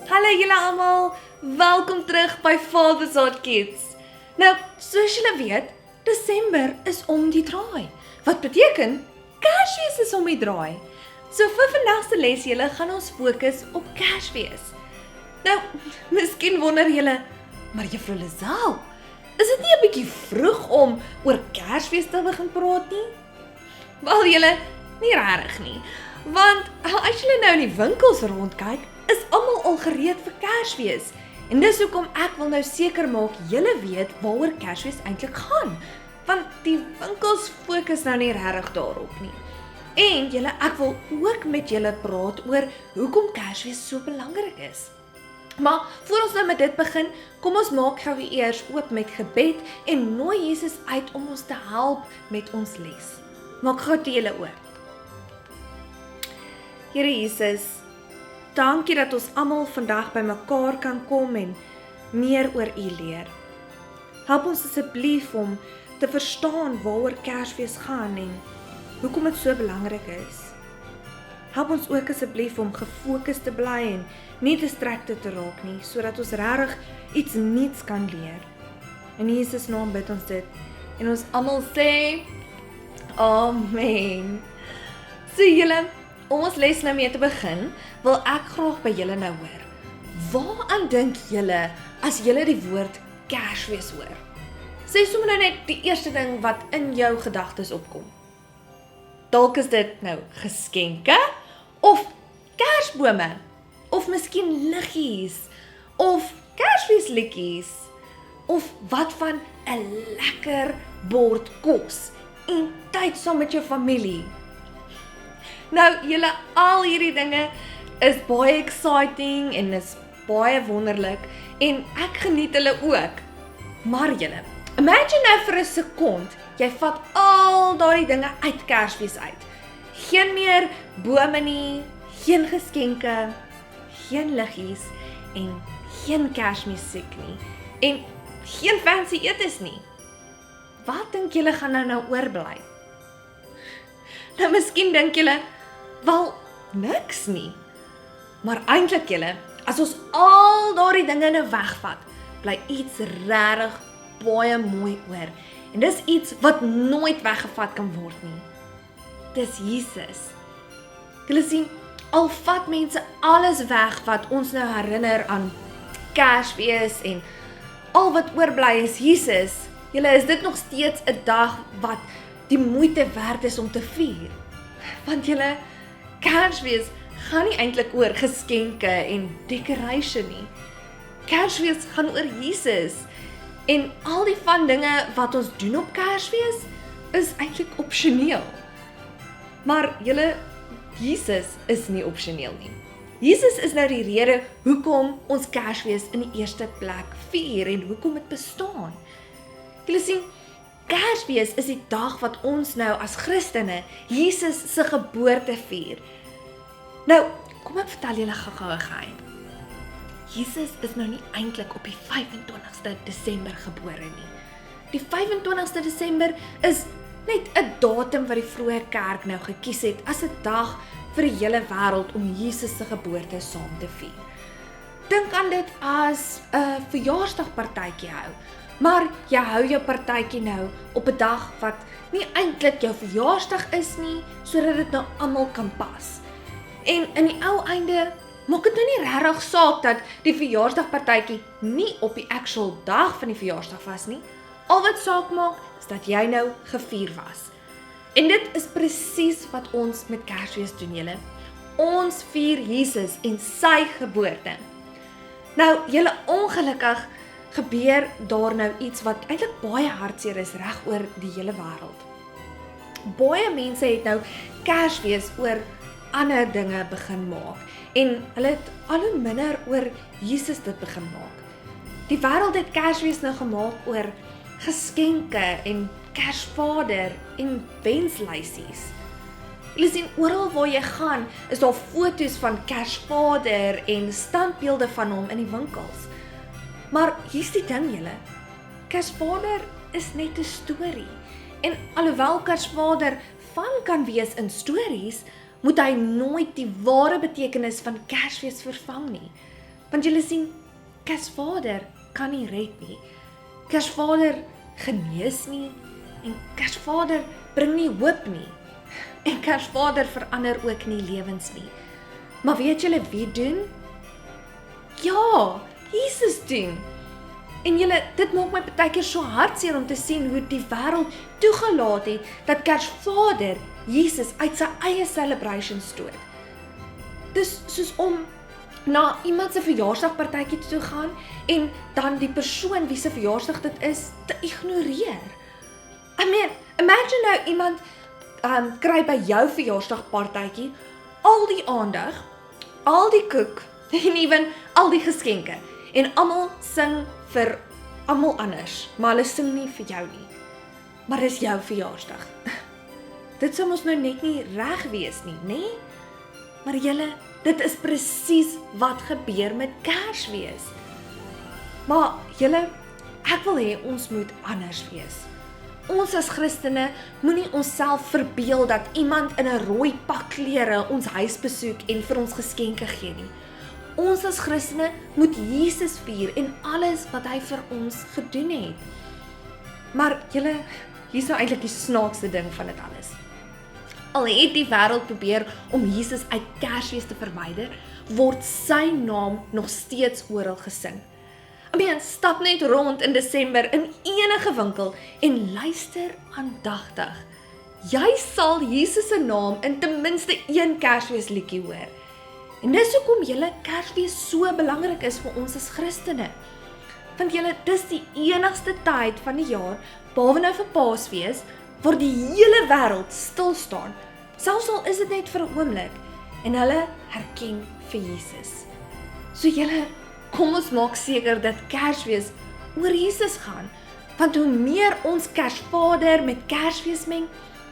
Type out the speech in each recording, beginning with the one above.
Hallo julle almal, welkom terug by Father's Hot Kids. Nou, soos julle weet, Desember is om die draai. Wat beteken, Kersfees is om die draai. So vir vandag se les julle gaan ons fokus op Kersfees. Nou, miskien wonder julle, maar juffrou Lisel, is dit nie 'n bietjie vroeg om oor Kersfees te begin praat nie? Wel julle, nie regtig nie. Want as julle nou in die winkels rondkyk, is almal al gereed vir Kersfees. En dis hoekom ek wil nou seker maak julle weet waaroor Kersfees eintlik gaan. Want die winkels fokus nou nie regtig daarop nie. En julle, ek wil ook met julle praat oor hoekom Kersfees so belangrik is. Maar voor ons nou met dit begin, kom ons maak gou eers oop met gebed en nooi Jesus uit om ons te help met ons les. Maak gou toe julle oop. Here Jesus, dankie dat ons almal vandag by mekaar kan kom en meer oor U leer. Help ons asseblief om te verstaan waaroor Kersfees gaan en hoekom dit so belangrik is. Help ons ook asseblief om gefokus te bly en nie distracted te raak nie, sodat ons regtig iets nuuts kan leer. In Jesus naam bid ons dit en ons almal sê Amen. So julle, om ons les nou mee te begin, wil ek graag by julle nou hoor. Waaraan dink julle as julle die woord Kersfees hoor? Sê sommer nou net die eerste ding wat in jou gedagtes opkom. Dalk is dit nou geskenke, of kersbome, of miskien liggies, of Kersfeesliedjies, of wat van 'n lekker bord kos en tyd saam met jou familie. Nou, julle, al hierdie dinge is baie exciting en is baie wonderlik en ek geniet hulle ook. Maar julle, imagine nou vir 'n sekond, jy vat al daardie dinge uit Kersfees uit. Geen meer bome nie, geen geskenke, geen liggies en geen Kersmusiek nie en geen fancy etes nie. Wat dink julle gaan nou oorbly? Nou miskien dink julle, wel, niks nie. Maar eintlik julle, as ons al daardie dinge nou wegvat, bly iets regtig baie mooi oor. En dis iets wat nooit weggevat kan word nie. Dis Jesus. Julle sien, al vat mense alles weg wat ons nou herinner aan Kersfees en al wat oorbly is Jesus, julle, is dit nog steeds 'n dag wat die moeite werd is om te vier. Want julle, Kersfees gaan nie eintlik oor geskenke en decoration nie. Kersfees gaan oor Jesus. En al die van dinge wat ons doen op Kersfees is eintlik opsioneel. Maar julle, Jesus is nie opsioneel nie. Jesus is nou die rede hoekom ons Kersfees in die eerste plek vier en hoekom dit bestaan. Julle sien, Kersfees is die dag wat ons nou as Christene Jesus se geboorte vier. Nou, kom ek vertel julle gou-gou 'n geheim. Jesus is nou nie eintlik op die 25ste Desember gebore nie. Die 25ste Desember is net 'n datum wat die vroeë kerk nou gekies het as 'n dag vir die hele wêreld om Jesus se geboorte saam te vier. Dink aan dit as 'n verjaarsdagpartytjie hou, maar jy hou jou partytjie nou op 'n dag wat nie eintlik jou verjaarsdag is nie, sodat dit nou almal kan pas. En in die ou einde maak dit nou nie regtig saak dat die verjaarsdagpartytjie nie op die actual dag van die verjaarsdag was nie. Al wat saak maak, is dat jy nou gevier was. En dit is presies wat ons met Kersfees doen, julle. Ons vier Jesus en sy geboorte. Nou, julle, ongelukkig gebeur daar nou iets wat eintlik baie hartseer is reg oor die hele wêreld. Baie mense het nou Kersfees oor ander dinge begin maak en hulle het al hoe minder oor Jesus dit begin maak. Die wêreld het Kersfees nou gemaak oor geskenke en Kersvader en wenslysies. Julle sien, oral waar jy gaan, is daar foto's van Kersvader en standbeelde van hom in die winkels. Maar hier's die ding, julle. Kersvader is net 'n storie. En alhoewel Kersvader van kan wees in stories, moet hy nooit die ware betekenis van Kersfees vervang nie. Want julle sien, Kersvader kan nie red nie. Kersvader genees nie en Kersvader bring nie hoop nie. En Kersvader verander ook nie lewens nie. Maar weet julle wie doen? Ja, Jesus doen. En julle, dit maak my partykeer so hartseer om te sien hoe die wêreld toegelaat het dat Kersvader Jesus uit sy eie celebration stoot. Dis soos om na iemand se verjaarsdagpartytjie toe gaan en dan die persoon wie se verjaarsdag dit is te ignoreer. I mean, imagine nou iemand kry by jou verjaarsdagpartytjie al die aandag, al die koek en ewen al die geskenke en almal sing vir almal anders, maar hulle sing nie vir jou nie. Maar dis jou verjaarsdag. Dit sou mos nou net nie reg wees nie, nê? Maar julle, dit is presies wat gebeur met Kersfees. Maar julle, ek wil hê ons moet anders wees. Ons as Christene moenie onsself verbeel dat iemand in 'n rooi pak klere ons huis besoek en vir ons geskenke gee nie. Ons as Christene moet Jesus vier en alles wat hy vir ons gedoen het. Maar julle, hier is nou eintlik die snaakste ding van dit alles. Al het die wêreld probeer om Jesus uit Kersfees te verwyder, word sy naam nog steeds oral gesing. Stap net rond in Desember in enige winkel en luister aandagtig. Jy sal Jesus se naam in ten minste een Kersfeesliedjie hoor. En dis hoekom julle Kersfees so belangrik is vir ons as Christene. Want julle, dis die enigste tyd van die jaar, behalwe nou vir Paasfees, waar die hele wêreld stil staan, selfs al is dit net vir 'n oomblik, en hulle herken vir Jesus. So julle, kom ons maak seker dat Kersfees oor Jesus gaan, want hoe meer ons Kersvader met Kersfees meng,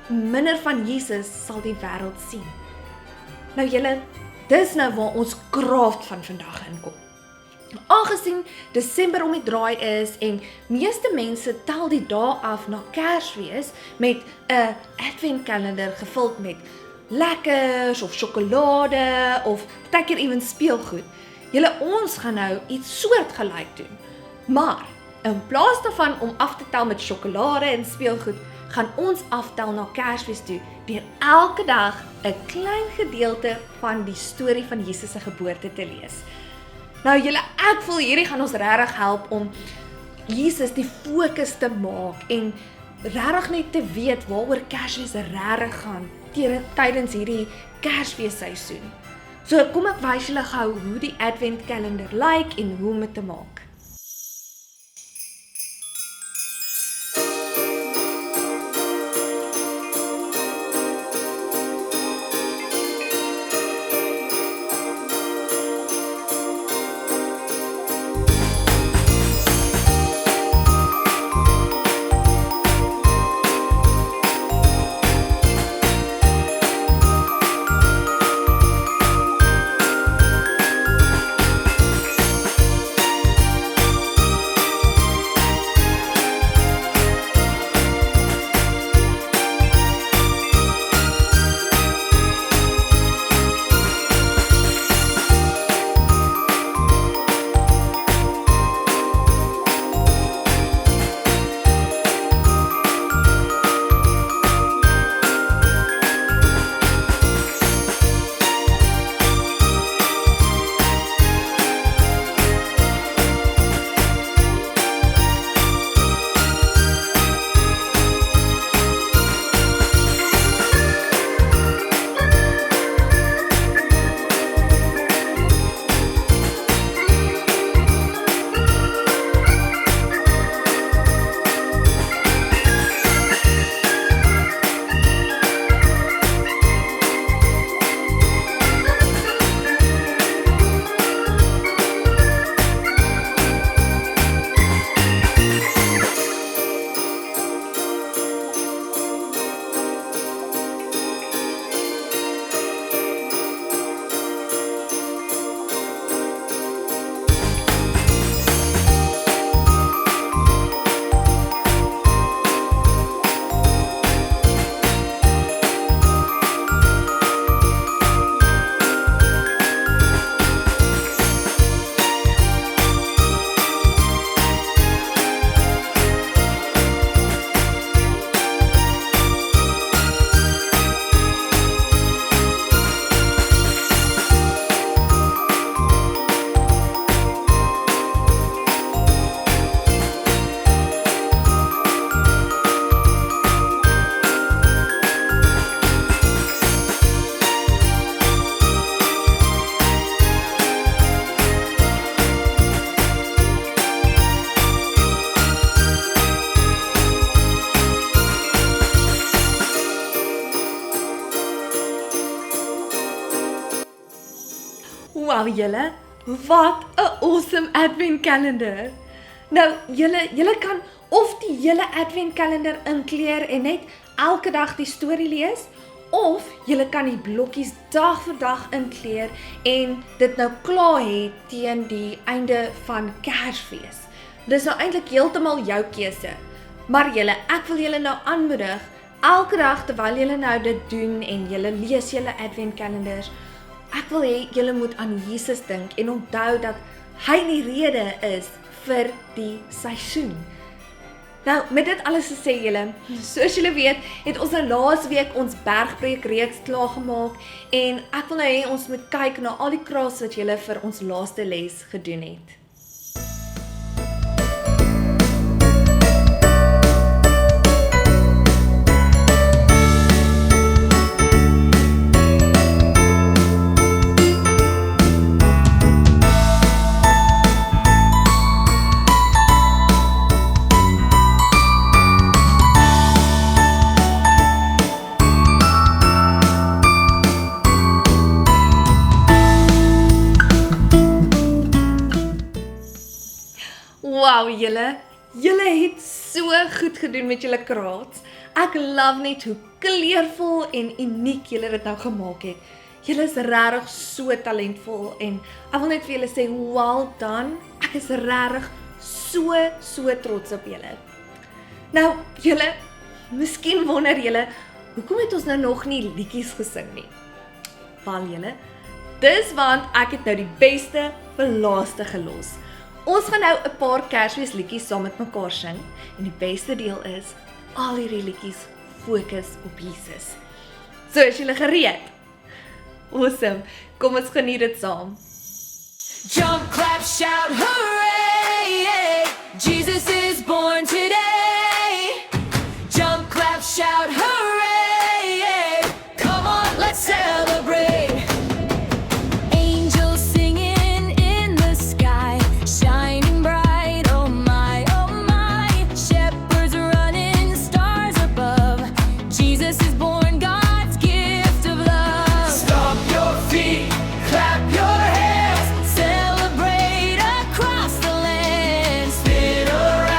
hoe minder van Jesus sal die wêreld sien. Nou julle, dis nou waar ons kraaf van vandag inkom. Aangesien Desember om die draai is en meeste mense tel die dae af na Kersfees met 'n adventkalender gevul met lekkers of sjokolade of partykeer ewen speelgoed. Julle, ons gaan nou iets soortgelyk doen. Maar in plaas daarvan om af te tel met sjokolade en speelgoed, gaan ons aftel na Kersfees toe deur elke dag 'n klein gedeelte van die storie van Jesus se geboorte te lees. Nou julle, ek voel hierdie gaan ons regtig help om Jesus die fokus te maak en regtig net te weet waaroor Kersfees regtig gaan tydens hierdie Kersfeesseisoen. So kom ek wys julle gou hoe die adventkalender lyk en hoe om dit te maak. Wow julle, wat 'n awesome advent kalender. Nou, julle kan of die hele advent kalender inkleer en net elke dag die storie lees, of julle kan die blokkies dag vir dag inkleer en dit nou klaar hê teen die einde van Kersfees. Dis nou eintlik heeltemal jou keuse. Maar julle, ek wil julle nou aanmoedig, elke dag terwyl julle nou dit doen en julle lees julle advent kalenders, ek wil hê julle moet aan Jesus dink en onthou dat hy die rede is vir die seisoen. Nou, met dit alles gesê julle, soos julle weet, het ons nou laas week ons bergpreek reeks klaargemaak en ek wil nou hê ons moet kyk na al die kraas wat julle vir ons laaste les gedoen het. Wow julle het so goed gedoen met julle kraats. Ek love net hoe kleurvol en uniek julle dit nou gemaak het. Julle is regtig so talentvol en ek wil net vir julle sê, well done. Ek is regtig so trots op julle. Nou julle, miskien wonder julle, hoekom het ons nou nog nie liedjies gesing nie? Wel julle, dis want ek het nou die beste vir laaste gelos. Ons gaan nou 'n paar Kersfeesliedjies saam met mekaar sing en die beste deel is, al hierdie liedjies fokus op Jesus. So, is julle gereed? Awesome, kom ons geniet dit saam. Jump, clap, shout, hooray! Jesus is born today. Jump, clap, shout, hooray! Come on, let's celebrate. Angels singing in the sky, shining bright, oh my, oh my. Shepherds running, stars above. Jesus is born, God's gift of love. Stomp your feet, clap your hands, celebrate across the land. Spin around.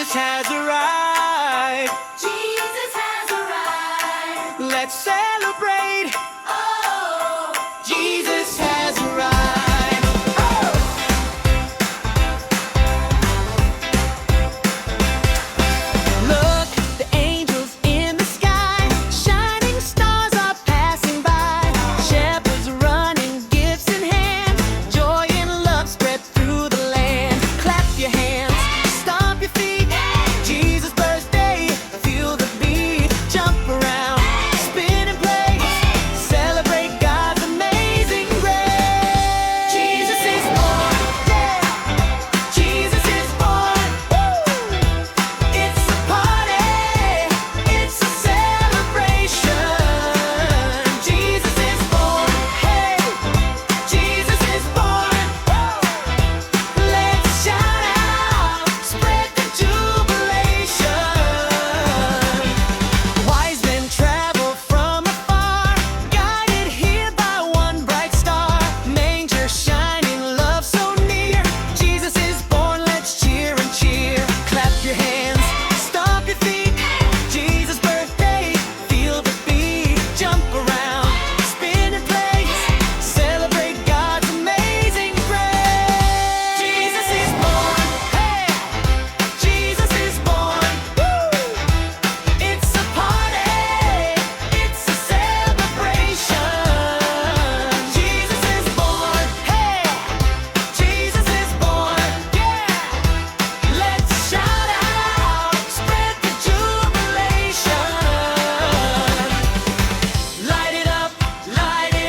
Jesus has arrived. Jesus has arrived. Let's celebrate. Oh, Jesus has arrived. Look, the angels in the sky, shining stars are passing by. Shepherds running, gifts in hand, joy and love spread through the land. Clap your hands, stomp your feet. Jesus' birthday, feel the beat. Jump around, spin and play, celebrate God's amazing grace. Jesus is born, yeah. Jesus is born. Woo! It's a party, it's a celebration. Jesus is born, hey, Jesus is born. Woo! Let's shout out, spread the jubilation. Wise men travel from afar, guided here by one bright star. Manger shining, love so near. Jesus is born, let's cheer and cheer. Clap your hands, stomp your feet. Jesus' birthday, feel the beat. Jump around, spin and play, celebrate God's amazing grace. Jesus is born, hey, Jesus is born. Woo! It's a party, it's a celebration. Jesus is born, hey, Jesus is born, yeah. Let's shout out, spread the jubilation. Light it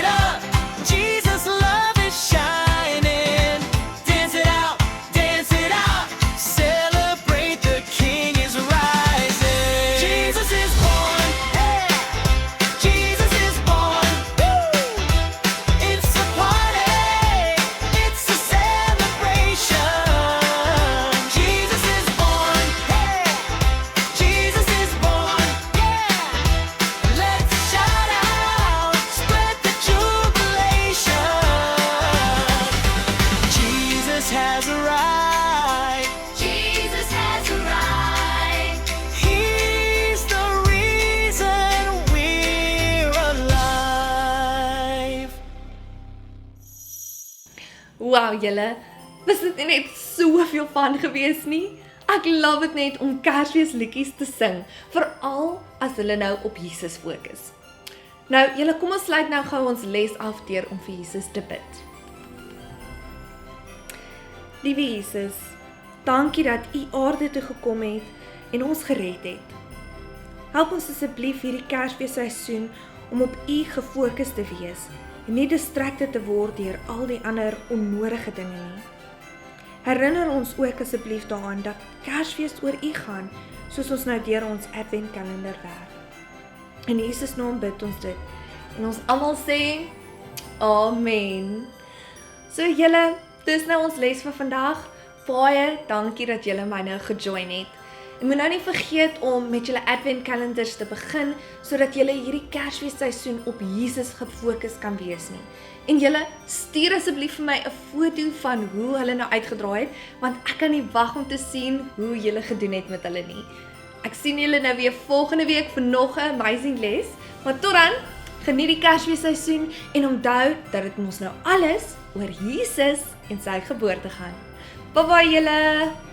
up, Jesus' love is shining. Dance it out, celebrate the King is rising. Jesus is born, hey, Jesus is born. Woo! It's a party, it's a celebration. Jesus is born, hey, Jesus is born, yeah. Let's shout out, spread the jubilation. Jesus has arrived. Jesus has arrived. He's the reason we're alive. Wow julle, was dit nie net soveel van gewees nie? Ek love dit net om Kersfeesliedjies te sing, veral as hulle nou op Jesus fokus. Nou julle, kom ons sluit nou gou ons les af deur om vir Jesus te bid. Liewe Jesus, dankie dat U aarde toe gekom het en ons gered het. Help ons asseblief hierdie Kersfeesseisoen om op U gefokus te wees en nie distracted te word deur al die ander onnodige dinge nie. Herinner ons ook asseblief daaraan dat Kersfees oor U gaan, soos ons nou deur ons adventkalender werk. In Jesus naam bid ons dit en ons almal sê Amen. So julle, dis nou ons les vir vandag. Baie dankie dat julle my nou gejoin het. En moet nou nie vergeet om met julle adventkalenders te begin, sodat julle hierdie Kersfeesseisoen op Jesus gefokus kan wees nie. En julle, stuur asseblief vir my 'n foto van hoe hulle nou uitgedraai het, want ek kan nie wag om te sien hoe julle gedoen het met hulle nie. Ek sien julle nou weer volgende week vir nog 'n amazing les. Maar tot dan, geniet die Kersfeesseisoen en onthou dat dit ons nou alles oor Jesus en sy geboorte gaan. Bye bye julle!